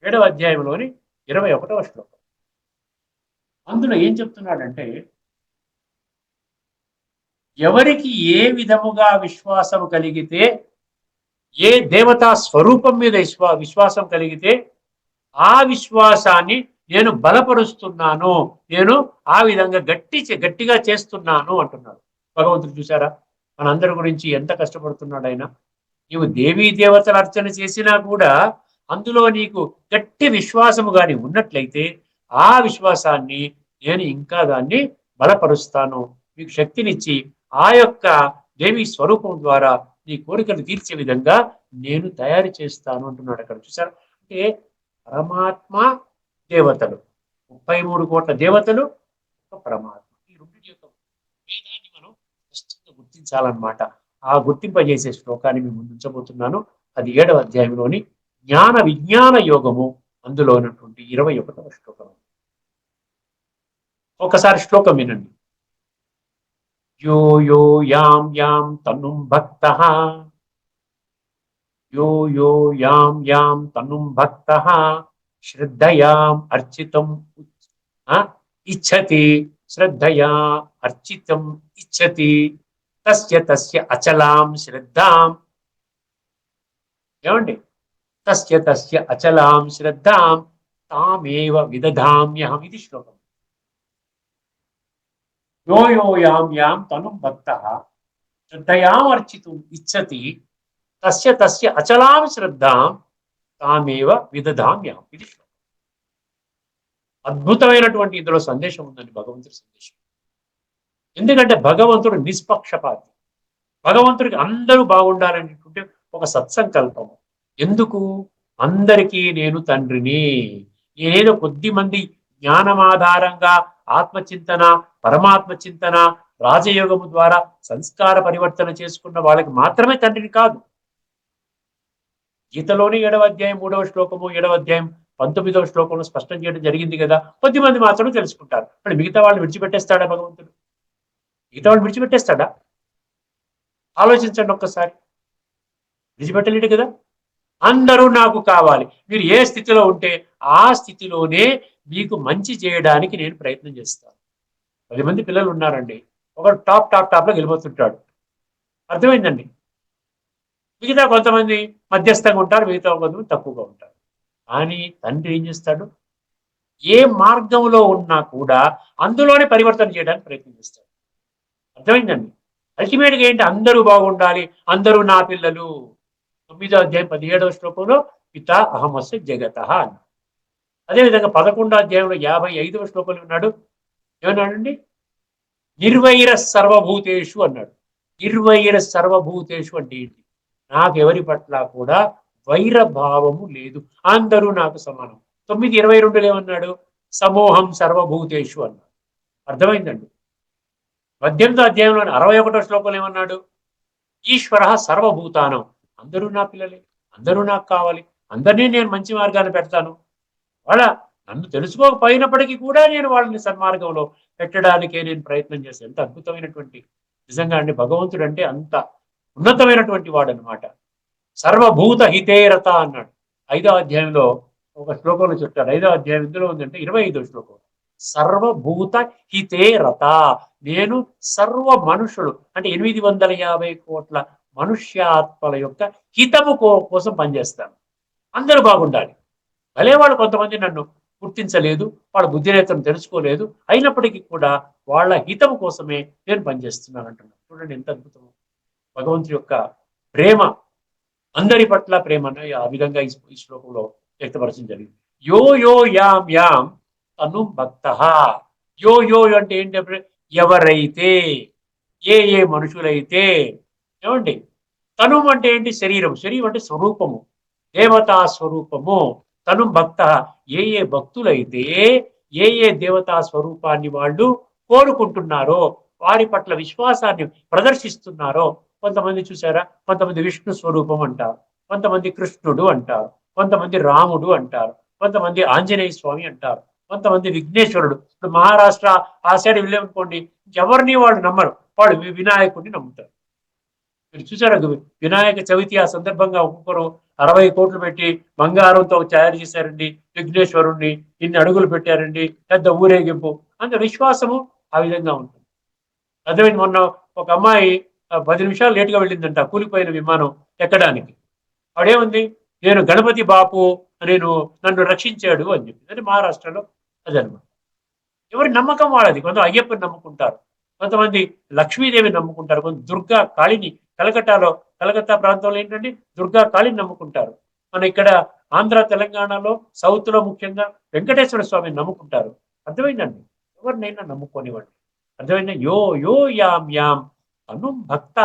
7వ అధ్యాయంలోని 21వ శ్లోకం. అందులో ఏం చెప్తున్నాడంటే, ఎవరికి ఏ విధముగా విశ్వాసం కలిగితే, ఏ దేవతా స్వరూపం మీద విశ్వాసం కలిగితే ఆ విశ్వాసాన్ని నేను బలపరుస్తున్నాను, నేను ఆ విధంగా గట్టిగా చేస్తున్నాను అంటున్నాడు భగవంతుడు. చూసారా మనందరి గురించి ఎంత కష్టపడుతున్నాడు ఆయన. నీవు దేవీ దేవతల అర్చన చేసినా కూడా అందులో నీకు గట్టి విశ్వాసము గాని ఉన్నట్లయితే ఆ విశ్వాసాన్ని నేను ఇంకా దాన్ని బలపరుస్తాను, మీకు శక్తినిచ్చి ఆ యొక్క దేవి స్వరూపం ద్వారా నీ కోరికలు తీర్చే విధంగా నేను తయారు చేస్తాను అంటున్నాడు అక్కడ. చూసారా, అంటే పరమాత్మ, దేవతలు, 33 కోట్ల దేవతలు, పరమాత్మ, ఈ రెండింటి యొక్క భేదాన్ని మనం స్పష్టంగా గుర్తించాలన్నమాట. ఆ గుర్తింపజేసే శ్లోకాన్ని మేము ముందుంచబోతున్నాను. అది 7వ అధ్యాయంలోని జ్ఞాన విజ్ఞాన యోగము, అందులో ఉన్నటువంటి 21వ శ్లోకం. ఒకసారి శ్లోకం వినండి. యో యో యాం యాం తనుం భక్తః, యో యో యాం యాం తనుం భక్తః శ్రద్ధయాం అర్చితం ఇచ్చతి, శ్రద్ధయా అర్చితం ఇచ్చతి, తస్య తస్య అచలాం శ్రద్ధాం, ఏమండి, తస్య తస్య అచలాం శ్రద్ధాం తామేవ విదధామ్యహం, ఇది శ్లోకం. యో యో యాం యాం తనుం భక్తః శ్రద్ధయాం అర్చితుం ఇచ్చతి, తస్య తస్య అచలాం శ్రద్ధాం తామేవ విదధామ్యహం, ఇది శ్లోకం. అద్భుతమైనటువంటి ఇందులో సందేశం ఉందండి, భగవంతుడి సందేశం. ఎందుకంటే భగవంతుడు నిష్పక్షపాతి. భగవంతుడికి అందరూ బాగుండాలనేటువంటి ఒక సత్సంకల్పము. ఎందుకు? అందరికీ నేను తండ్రిని, నేనేదో కొద్ది మంది జ్ఞానమాధారంగా ఆత్మచింతన, పరమాత్మ చింతన, రాజయోగము ద్వారా సంస్కార పరివర్తన చేసుకున్న వాళ్ళకి మాత్రమే తండ్రిని కాదు. గీతలోని 7వ అధ్యాయం 3వ శ్లోకము, 7వ అధ్యాయం 19వ శ్లోకంలో స్పష్టం చేయడం జరిగింది కదా. కొద్దిమంది మాత్రం తెలుసుకుంటారు. మరి మిగతా వాళ్ళు విడిచిపెట్టేస్తాడా భగవంతుడు? మిగతా వాళ్ళు విడిచిపెట్టేస్తాడా? ఆలోచించండి ఒక్కసారి. విడిచిపెట్టలేడు కదా. అందరూ నాకు కావాలి, మీరు ఏ స్థితిలో ఉంటే ఆ స్థితిలోనే మీకు మంచి చేయడానికి నేను ప్రయత్నం చేస్తాను. 10 మంది పిల్లలు ఉన్నారండి, ఒకడు టాప్లోకి వెళ్ళిపోతుంటాడు, అర్థమైందండి. మిగతా కొంతమంది మధ్యస్థంగా ఉంటారు, మిగతా కొంతమంది తక్కువగా ఉంటారు. కానీ తండ్రి ఏం చేస్తాడు? ఏ మార్గంలో ఉన్నా కూడా అందులోనే పరివర్తన చేయడానికి ప్రయత్నం చేస్తాడు. అర్థమైందండి. అల్టిమేట్గా ఏంటి? అందరూ బాగుండాలి, అందరూ నా పిల్లలు. 9వ అధ్యాయం 17వ శ్లోకంలో పిత అహమస్య జగతః అన్నాడు. అదేవిధంగా 11వ అధ్యాయంలో 55వ శ్లోకంలో ఉన్నాడు, ఏమన్నాడండి? నిర్వైర సర్వభూతేషు అన్నాడు. నిర్వైర సర్వభూతేషు అంటే ఏంటి? నాకెవరి పట్ల కూడా వైర భావము లేదు, అందరూ నాకు సమానం. 9:22 ఏమన్నాడు? సమూహం సర్వభూతేషు అన్నాడు. అర్థమైందండి. 18వ అధ్యాయంలోని 61వ శ్లోకంలో ఏమన్నాడు? ఈశ్వర సర్వభూతానం, అందరూ నా పిల్లలే, అందరూ నాకు కావాలి, అందరినీ నేను మంచి మార్గాన్ని పెడతాను. వాళ్ళ నన్ను తెలుసుకోకపోయినప్పటికీ కూడా నేను వాళ్ళని సన్మార్గంలో పెట్టడానికే నేను ప్రయత్నం చేస్తాను. ఎంత అద్భుతమైనటువంటి, నిజంగా అండి, భగవంతుడు అంటే అంత ఉన్నతమైనటువంటి వాడు అనమాట. సర్వభూత హితేరత అన్నాడు 5వ అధ్యాయంలో. ఒక శ్లోకంలో చెప్తాడు, 5వ అధ్యాయం ఎందులో ఉందంటే 25వ శ్లోకం. సర్వభూత హితేరత, నేను సర్వ మనుషులు అంటే 850 కోట్ల మనుష్యాత్మల యొక్క హితము కోసం పనిచేస్తాను. అందరూ బాగుండాలి. భలే వాళ్ళు కొంతమంది నన్ను గుర్తించలేదు, వాళ్ళ బుద్ధినేతను తెలుసుకోలేదు, అయినప్పటికీ కూడా వాళ్ళ హితము కోసమే నేను పనిచేస్తున్నాను అంటున్నాను. చూడండి ఎంత అద్భుతము భగవంతుడి యొక్క ప్రేమ, అందరి పట్ల ప్రేమను ఆ విధంగా ఈ శ్లోకంలో వ్యక్తపరచడం జరిగింది. యో యో యాం యాం తను భక్తః. యో యో అంటే ఏంటంటే ఎవరైతే, ఏ మనుషులైతే, ఏమండి, తను అంటే ఏంటి? శరీరం. శరీరం అంటే స్వరూపము. దేవతా స్వరూపము. తను భక్త. ఏ ఏ భక్తులైతే ఏ ఏ దేవతా స్వరూపాన్ని వాళ్ళు కోరుకుంటున్నారో, వారి పట్ల విశ్వాసాన్ని ప్రదర్శిస్తున్నారో, కొంతమంది చూసారా, కొంతమంది విష్ణు స్వరూపం అంటారు, కొంతమంది కృష్ణుడు అంటారు, కొంతమంది రాముడు అంటారు, కొంతమంది ఆంజనేయ స్వామి అంటారు, కొంతమంది విఘ్నేశ్వరుడు. ఇప్పుడు మహారాష్ట్ర ఆ సైడ్ వెళ్ళామనుకోండి, ఎవరిని వాళ్ళు నమ్మరు, వాళ్ళు వినాయకుడిని నమ్ముతారు. మీరు చూసారా, వినాయక చవితి ఆ సందర్భంగా ఒక్కొక్కరు 60 కోట్లు పెట్టి బంగారంతో తయారు చేశారండి విఘ్నేశ్వరుణ్ణి, ఇన్ని అడుగులు పెట్టారండి, పెద్ద ఊరేగింపు. అంత విశ్వాసము ఆ విధంగా ఉంటుంది. అర్థమైంది. మొన్న ఒక అమ్మాయి 10 నిమిషాలు లేటుగా వెళ్ళిందంట కూలిపోయిన విమానం ఎక్కడానికి. ఆవిడేముంది, నేను గణపతి బాపు, నేను నన్ను రక్షించాడు అని చెప్పి. అది మహారాష్ట్రలో అదనమాట. ఎవరి నమ్మకం వాళ్ళది. కొంత అయ్యప్పని నమ్ముకుంటారు, కొంతమంది లక్ష్మీదేవిని నమ్ముకుంటారు, కొంత దుర్గా కాళిని. కలకత్తా ప్రాంతంలో ఏంటంటే దుర్గా కాళిని నమ్ముకుంటారు. మన ఇక్కడ ఆంధ్ర తెలంగాణలో సౌత్ లో ముఖ్యంగా వెంకటేశ్వర స్వామిని నమ్ముకుంటారు. అర్థమైందండి. ఎవరినైనా నమ్ముకోనివ్వండి. అర్థమైందా. యో యో యాం యాం అను భక్త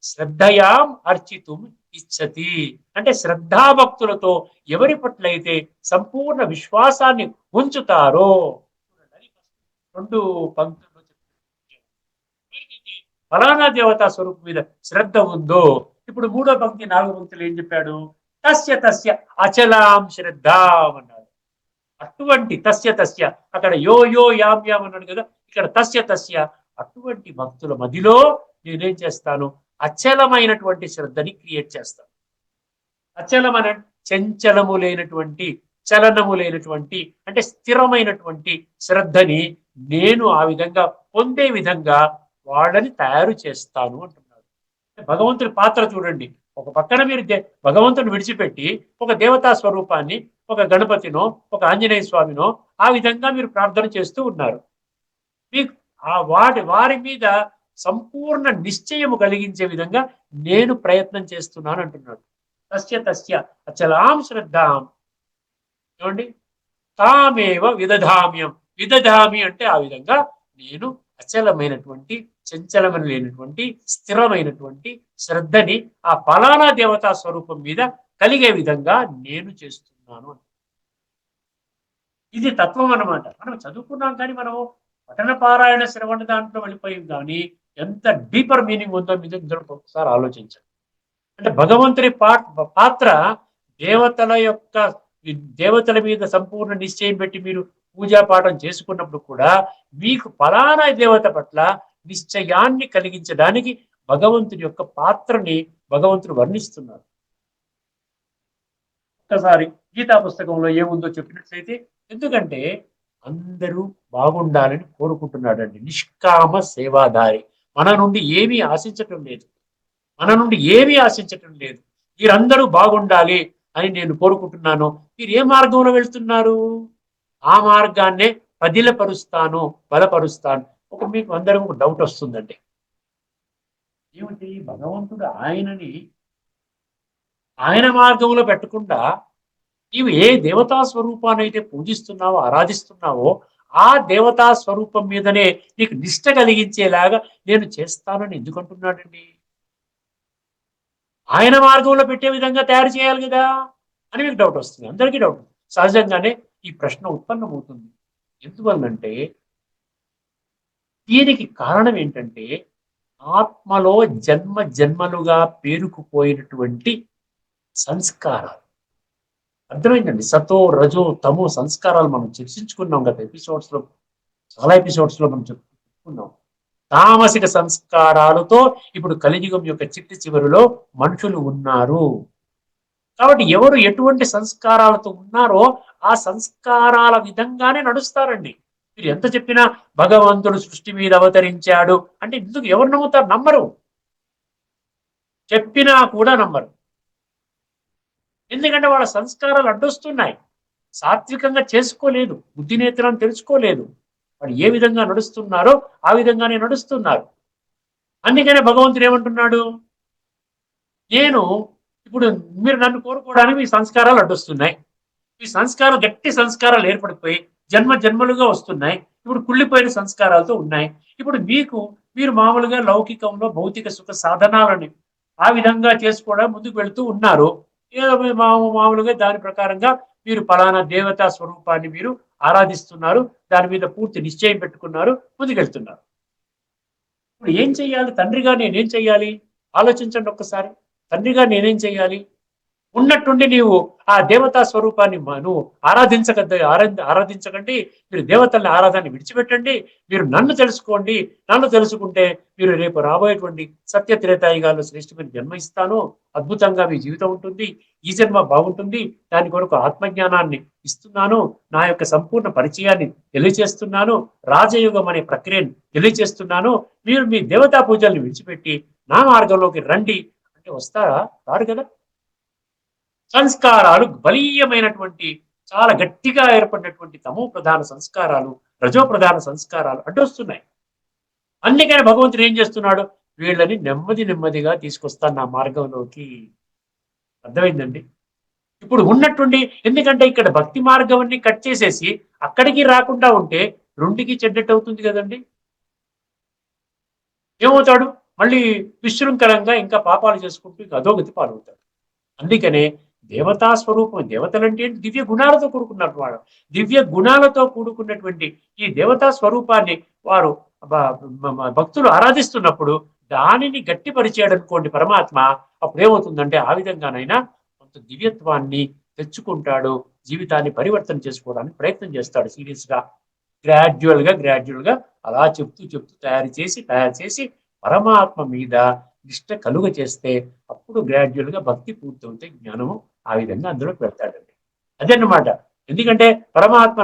శ్రద్ధయాం అర్చితుం ఇచ్చతి. అంటే శ్రద్ధాభక్తులతో ఎవరి పట్ల అయితే సంపూర్ణ విశ్వాసాన్ని ఉంచుతారో, రెండు పంక్తుల్లో ఫలానా దేవతా స్వరూపం మీద శ్రద్ధ ఉందో. ఇప్పుడు మూడో పంక్తి 4వ పంక్తిలో ఏం చెప్పాడు, తస్య తస్య అచలాం శ్రద్ధాం అన్నాడు. అటువంటి తస్య తస్య, అక్కడ యో యో యాం యాం అన్నాడు కదా, ఇక్కడ తస్య తస్య అటువంటి భక్తుల మదిలో నేనేం చేస్తాను, అచలమైనటువంటి శ్రద్ధని క్రియేట్ చేస్తాను. అచలమైన చంచలము లేనటువంటి, చలనము లేనటువంటి, అంటే స్థిరమైనటువంటి శ్రద్ధని నేను ఆ విధంగా పొందే విధంగా వాళ్ళని తయారు చేస్తాను అంటున్నాడు. భగవంతుడి పాత్ర చూడండి. ఒక పక్కన మీరు భగవంతుని విడిచిపెట్టి ఒక దేవతా స్వరూపాన్ని, ఒక గణపతినో ఒక ఆంజనేయ స్వామినో ఆ విధంగా మీరు ప్రార్థన చేస్తూ ఉన్నారు. మీకు ఆ వారి మీద సంపూర్ణ నిశ్చయము కలిగించే విధంగా నేను ప్రయత్నం చేస్తున్నాను అంటున్నాడు. తస్య తస్య అచలాం శ్రద్ధాం. చూడండి, తామేవ విదధామ్యం. విదధామి అంటే ఆ విధంగా నేను అచలమైనటువంటి, చంచలమైన లేనటువంటి, స్థిరమైనటువంటి శ్రద్ధని ఆ ఫలానా దేవతా స్వరూపం మీద కలిగే విధంగా నేను చేస్తున్నాను. ఇది తత్వం అన్నమాట. మనం చదువుకున్నాం కానీ మనం పఠన పారాయణ శ్రవణ దాంట్లో వెళ్ళిపోయాం. కానీ ఎంత డీపర్ మీనింగ్ ఉందో మీద ఒకసారి ఆలోచించండి. అంటే భగవంతుడి పాత్ర దేవతల మీద సంపూర్ణ నిశ్చయం పెట్టి మీరు పూజా పాఠం చేసుకున్నప్పుడు కూడా మీకు ఫలానా దేవత పట్ల నిశ్చయాన్ని కలిగించడానికి భగవంతుడి యొక్క పాత్రని భగవంతుడు వర్ణిస్తున్నారు. ఒక్కసారి గీతా పుస్తకంలో ఏముందో చెప్పినట్లయితే, ఎందుకంటే అందరూ బాగుండాలని కోరుకుంటున్నాడండి. నిష్కామ సేవాదారి. మన నుండి ఏమీ ఆశించటం లేదు, మీరందరూ బాగుండాలి అని నేను కోరుకుంటున్నాను. మీరు ఏ మార్గంలో వెళ్తున్నారు, ఆ మార్గాన్నే బలపరుస్తాను. మీకు అందరం ఒక డౌట్ వస్తుందండి, ఏమిటి భగవంతుడు ఆయన మార్గంలో పెట్టకుండా నీవు ఏ దేవతా స్వరూపాన్ని అయితే పూజిస్తున్నావో, ఆరాధిస్తున్నావో ఆ దేవతా స్వరూపం మీదనే నీకు నిష్ట కలిగించేలాగా నేను చేస్తానని ఎందుకంటున్నాడండి? ఆయన మార్గంలో పెట్టే విధంగా తయారు చేయాలి కదా అని మీకు డౌట్ వస్తుంది. అందరికీ డౌట్ సహజంగానే ఈ ప్రశ్న ఉత్పన్నమవుతుంది. ఎందువల్లంటే దీనికి కారణం ఏంటంటే ఆత్మలో జన్మలుగా పేరుకుపోయినటువంటి సంస్కారాలు. అర్థమైందండి. సతో రజో తమో సంస్కారాలు మనం చర్చించుకున్నాం గత చాలా ఎపిసోడ్స్ లో మనం చెప్పుకున్నాం. తామసిక సంస్కారాలతో ఇప్పుడు కలియుగం యొక్క చివరిలో మనుషులు ఉన్నారు. కాబట్టి ఎవరు ఎటువంటి సంస్కారాలతో ఉన్నారో ఆ సంస్కారాల విధంగానే నడుస్తారండి. మీరు ఎంత చెప్పినా భగవంతుడు సృష్టి మీద అవతరించాడు అంటే ఎందుకు ఎవరు నమ్ముతారు? నమ్మరు. చెప్పినా కూడా నమ్మరు. ఎందుకంటే వాళ్ళ సంస్కారాలు అడ్డొస్తున్నాయి. సాత్వికంగా చేసుకోలేదు, బుద్ధినేత్రం తెలుసుకోలేదు. వాడు ఏ విధంగా నడుస్తున్నారో ఆ విధంగానే నడుస్తున్నారు. అందుకనే భగవంతుడు ఏమంటున్నాడు, నేను ఇప్పుడు మీరు నన్ను కోరుకోవడానికి మీ సంస్కారాలు అడ్డొస్తున్నాయి. ఈ గట్టి సంస్కారాలు ఏర్పడిపోయి జన్మలుగా వస్తున్నాయి. ఇప్పుడు కుళ్ళిపోయిన సంస్కారాలతో ఉన్నాయి. ఇప్పుడు మీరు మామూలుగా లౌకికంలో భౌతిక సుఖ సాధనాలని ఆ విధంగా చేసుకోవడం ముందుకు వెళుతూ ఉన్నారు. ఏదో మామూలుగా దాని ప్రకారంగా మీరు ఫలానా దేవతా స్వరూపాన్ని మీరు ఆరాధిస్తున్నారు, దాని మీద పూర్తి నిశ్చయం పెట్టుకున్నారు, ముందుకెళ్తున్నారు. ఇప్పుడు ఏం చెయ్యాలి? తండ్రిగా నేనేం చెయ్యాలి? ఆలోచించండి ఒక్కసారి. తండ్రిగా నేనేం చెయ్యాలి? ఉన్నట్టుండి నీవు ఆ దేవతా స్వరూపాన్ని నువ్వు ఆరాధించకండి. మీరు దేవతల్ని ఆరాధాన్ని విడిచిపెట్టండి. మీరు నన్ను తెలుసుకోండి. నన్ను తెలుసుకుంటే మీరు రేపు రాబోయేటువంటి సత్య త్రేతాయుగాల్లో శ్రేష్టమైన జన్మ ఇస్తాను. అద్భుతంగా మీ జీవితం ఉంటుంది. ఈ జన్మ బాగుంటుంది. దాని కొరకు ఆత్మజ్ఞానాన్ని ఇస్తున్నాను. నా యొక్క సంపూర్ణ పరిచయాన్ని తెలియజేస్తున్నాను. రాజయోగం అనే ప్రక్రియను తెలియజేస్తున్నాను. మీరు మీ దేవతా పూజల్ని విడిచిపెట్టి నా మార్గంలోకి రండి అంటే వస్తారా? రారు కదా. సంస్కారాలు బలీయమైనటువంటి చాలా గట్టిగా ఏర్పడినటువంటి తమో ప్రధాన సంస్కారాలు, రజో ప్రధాన సంస్కారాలు అడ్డొస్తున్నాయి. అందుకని భగవంతుడు ఏం చేస్తున్నాడు? వీళ్ళని నెమ్మది నెమ్మదిగా తీసుకొస్తాను నా మార్గంలోకి. అర్థమైందండి? ఇప్పుడు ఉన్నట్టుండి, ఎందుకంటే ఇక్కడ భక్తి మార్గం కట్ చేసేసి అక్కడికి రాకుండా ఉంటే రెండుకి చెడ్డట్టు అవుతుంది కదండి. ఏమవుతాడు? మళ్ళీ విశృంఖలంగా ఇంకా పాపాలు చేసుకుంటూ ఇంకా అధోగతి పాలవుతాడు. అందుకనే దేవతా స్వరూపం, దేవతలంటే దివ్య గుణాలతో కూడుకున్నారు వాడు. దివ్య గుణాలతో కూడుకున్నటువంటి ఈ దేవతా స్వరూపాన్ని వారు భక్తులు ఆరాధిస్తున్నప్పుడు దానిని గట్టిపరిచాడు అనుకోండి పరమాత్మ, అప్పుడు ఏమవుతుందంటే ఆ విధంగానైనా కొంత దివ్యత్వాన్ని తెచ్చుకుంటాడు, జీవితాన్ని పరివర్తన చేసుకోవడానికి ప్రయత్నం చేస్తాడు. సీరియస్ గా గ్రాడ్యువల్ గా అలా చెప్తూ చెప్తూ తయారు చేసి పరమాత్మ మీద నిష్ట కలుగ చేస్తే అప్పుడు గ్రాడ్యువల్ గా భక్తి పూర్తవుతే జ్ఞానము ఆ విధంగా అందులోకి వెళ్తాడండి. అదన్నమాట. ఎందుకంటే పరమాత్మ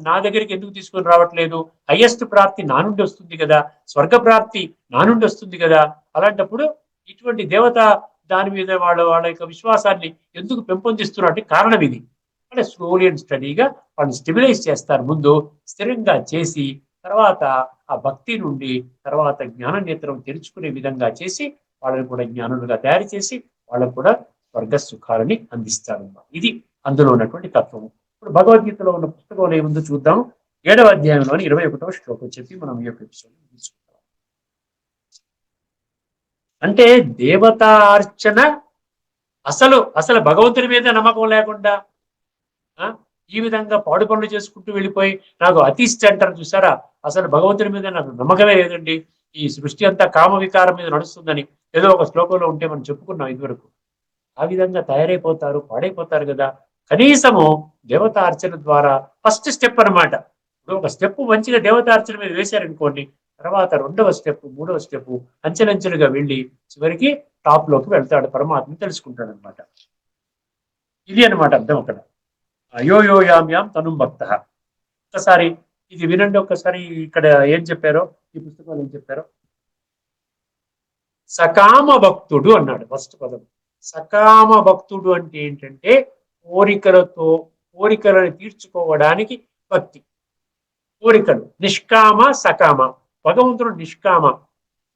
నా దగ్గరికి ఎందుకు తీసుకొని రావట్లేదు? హయ్యెస్ట్ ప్రాప్తి నా నుండి వస్తుంది కదా, స్వర్గ ప్రాప్తి నా నుండి వస్తుంది కదా. అలాంటప్పుడు ఇటువంటి దేవత దాని మీద వాళ్ళ యొక్క విశ్వాసాన్ని ఎందుకు పెంపొందిస్తున్నట్టు కారణం ఇది. అంటే స్లోలీ అండ్ స్టడీగా వాళ్ళు స్టెబిలైజ్ చేస్తారు. ముందు స్థిరంగా చేసి తర్వాత ఆ భక్తి నుండి తర్వాత జ్ఞాన నేత్రం తెరుచుకునే విధంగా చేసి వాళ్ళని కూడా జ్ఞానులుగా తయారు చేసి వాళ్ళకు కూడా స్వర్గ సుఖాలని అందిస్తారు. ఇది అందులో ఉన్నటువంటి తత్వము. ఇప్పుడు భగవద్గీతలో ఉన్న పుస్తకంలో ఏముందో చూద్దాం. 7వ అధ్యాయంలోని 21వ శ్లోకం చెప్పి మనం ఈ యొక్క ఎపిసోడ్ తీసుకుంటాం. అంటే దేవతార్చన అసలు అసలు భగవంతుని మీద నమ్మకం లేకుండా ఈ విధంగా పాడు పనులు చేసుకుంటూ వెళ్ళిపోయి నాకు అతిష్ట అంటారు చూసారా, అసలు భగవంతుని మీద నాకు నమ్మకమే లేదండి, ఈ సృష్టి అంతా కామ వికారం మీద నడుస్తుందని ఏదో ఒక శ్లోకంలో ఉంటే మనం చెప్పుకున్నాం ఇదివరకు. ఆ విధంగా తయారైపోతారు, పాడైపోతారు కదా. కనీసము దేవతార్చన ద్వారా ఫస్ట్ స్టెప్ అనమాట. ఇప్పుడు ఒక స్టెప్ మంచిగా దేవతార్చన మీద వేశారనుకోండి, తర్వాత 2వ స్టెప్ 3వ స్టెప్ అంచెలంచెలుగా వెళ్ళి చివరికి టాప్ లోకి వెళ్తాడు, పరమాత్మని తెలుసుకుంటాడు అనమాట. ఇది అనమాట అర్థం అక్కడ. అయోయోయామ్యాం తనుం భక్త. ఒక్కసారి ఇది వినండి. ఒక్కసారి ఇక్కడ ఏం చెప్పారో, ఈ పుస్తకంలో ఏం చెప్పారో. సకామ భక్తుడు అన్నాడు ఫస్ట్ పదం. సకామ భక్తుడు అంటే ఏంటంటే కోరికలను తీర్చుకోవడానికి భక్తి. కోరికలు నిష్కామ సకామ. భగవంతుడు నిష్కామ,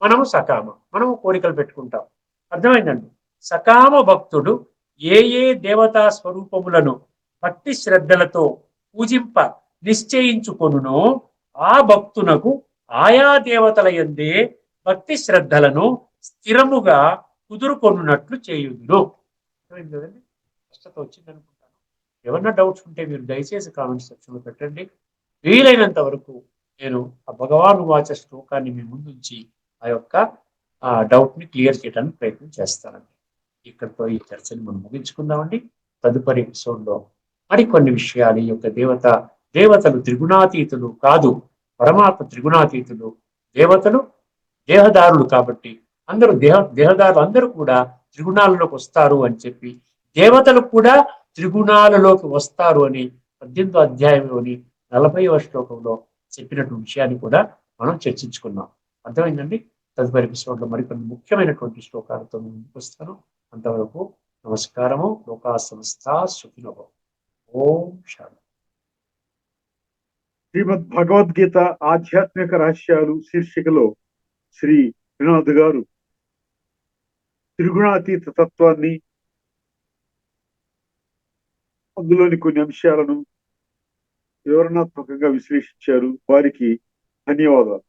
మనము సకామ, మనము కోరికలు పెట్టుకుంటాం. అర్థమైందండి? సకామ భక్తుడు ఏ ఏ దేవతా స్వరూపములను భక్తి శ్రద్ధలతో పూజింప నిశ్చయించుకొనునో ఆ భక్తునకు ఆయా దేవతల యందే భక్తి శ్రద్ధలను స్థిరముగా కుదురుకొనున్నట్లు చేయుదును. కదండి, స్పష్టత వచ్చింది అనుకుంటాను. ఏమన్నా డౌట్స్ ఉంటే మీరు దయచేసి కామెంట్ సెక్షన్లో పెట్టండి. వీలైనంత వరకు నేను ఆ భగవాను వాచ శ్లోకాన్ని మీ ముందుంచి ఆ యొక్క డౌట్ ని క్లియర్ చేయడానికి ప్రయత్నం చేస్తానండి. ఇక్కడితో ఈ చర్చని మనం ముగించుకుందామండి. తదుపరి ఎపిసోడ్లో మరికొన్ని విషయాలు, ఈ యొక్క దేవతలు త్రిగుణాతీతులు కాదు, పరమాత్మ త్రిగుణాతీతులు. దేవతలు దేహదారులు కాబట్టి అందరూ దేహదారులు అందరూ కూడా త్రిగుణాలలోకి వస్తారు అని చెప్పి, దేవతలు కూడా త్రిగుణాలలోకి వస్తారు అని 18వ అధ్యాయంలోని 40వ శ్లోకంలో చెప్పినటువంటి విషయాన్ని కూడా మనం చర్చించుకున్నాం. అర్థమైందండి? తదుపరి ఎపిసోడ్లో మరికొన్ని ముఖ్యమైనటువంటి శ్లోకాలతో ముందుకు వస్తాను. అంతవరకు నమస్కారము. లోకా సమస్త సుఖినో భవంతు. ఓం శాంతి. శ్రీమద్ భగవద్గీత ఆధ్యాత్మిక రహస్యాలు శీర్షికలో శ్రీ త్రినాథ్ గారు త్రిగుణాతీత తత్వాన్ని, అందులోని కొన్ని అంశాలను వివరణాత్మకంగా విశ్లేషించారు. వారికి ధన్యవాదాలు.